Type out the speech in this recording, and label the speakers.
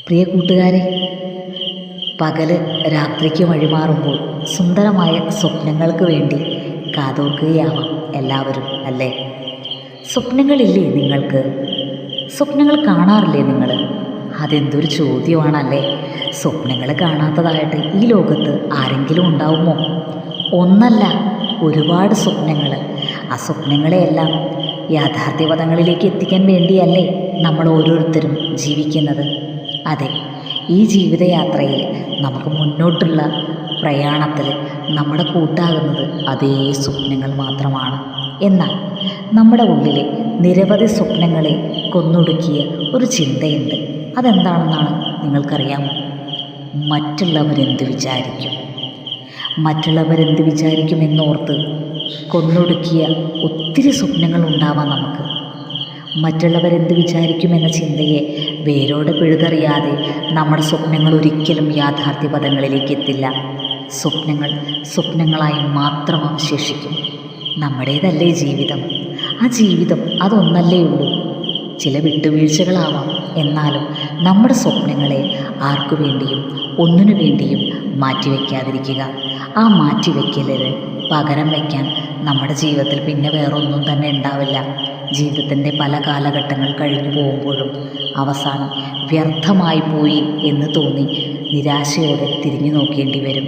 Speaker 1: പ്രിയ കൂട്ടുകാരെ, പകല് രാത്രിക്ക് വഴിമാറുമ്പോൾ സുന്ദരമായ സ്വപ്നങ്ങൾക്ക് വേണ്ടി കാതോർക്കുകയാവാം എല്ലാവരും, അല്ലേ? സ്വപ്നങ്ങളില്ലേ നിങ്ങൾക്ക്? സ്വപ്നങ്ങൾ കാണാറില്ലേ നിങ്ങൾ? അതെന്തൊരു ചോദ്യമാണല്ലേ. സ്വപ്നങ്ങൾ കാണാത്തതായിട്ട് ഈ ലോകത്ത് ആരെങ്കിലും ഉണ്ടാവുമോ? ഒന്നല്ല, ഒരുപാട് സ്വപ്നങ്ങൾ. ആ സ്വപ്നങ്ങളെയെല്ലാം യാഥാർത്ഥ്യപഥങ്ങളിലേക്ക് എത്തിക്കാൻ വേണ്ടിയല്ലേ നമ്മൾ ഓരോരുത്തരും ജീവിക്കുന്നത്? അതെ, ഈ ജീവിതയാത്രയിൽ നമുക്ക് മുന്നോട്ടുള്ള പ്രയാണത്തിൽ നമ്മുടെ കൂട്ടാകുന്നത് അതേ സ്വപ്നങ്ങൾ മാത്രമാണ്. എന്നാൽ നമ്മുടെ ഉള്ളിലെ നിരവധി സ്വപ്നങ്ങളെ കൊന്നൊടുക്കിയ ഒരു ചിന്തയുണ്ട്. അതെന്താണെന്നാണ് നിങ്ങൾക്കറിയാമോ? മറ്റുള്ളവരെന്ത് വിചാരിക്കും. മറ്റുള്ളവരെന്ത് വിചാരിക്കുമെന്നോർത്ത് കൊന്നൊടുക്കിയ ഒത്തിരി സ്വപ്നങ്ങൾ ഉണ്ടാവാം നമുക്ക്. മറ്റുള്ളവരെന്ത് വിചാരിക്കുമെന്ന ചിന്തയെ വേരോടെ പിഴുതെറിയാതെ നമ്മുടെ സ്വപ്നങ്ങൾ ഒരിക്കലും യാഥാർത്ഥ്യപഥങ്ങളിലേക്ക് എത്തില്ല. സ്വപ്നങ്ങൾ സ്വപ്നങ്ങളായി മാത്രം അവശേഷിക്കും. നമ്മുടേതല്ലേ ജീവിതം? ആ ജീവിതം അതൊന്നല്ലേ ഉള്ളൂ. ചില വിട്ടുവീഴ്ചകളാവാം, എന്നാലും നമ്മുടെ സ്വപ്നങ്ങളെ ആർക്കു വേണ്ടിയും ഒന്നിനു വേണ്ടിയും മാറ്റിവെക്കാതിരിക്കുക. ആ മാറ്റിവെക്കലിന് പകരം വയ്ക്കാൻ നമ്മുടെ ജീവിതത്തിൽ പിന്നെ വേറൊന്നും തന്നെ ഉണ്ടാവില്ല. ജീവിതത്തിൻ്റെ പല കാലഘട്ടങ്ങൾ കഴിഞ്ഞു പോകുമ്പോഴും അവസാനം വ്യർത്ഥമായി പോയി എന്ന് തോന്നി നിരാശയോടെ തിരിഞ്ഞു നോക്കേണ്ടി വരും.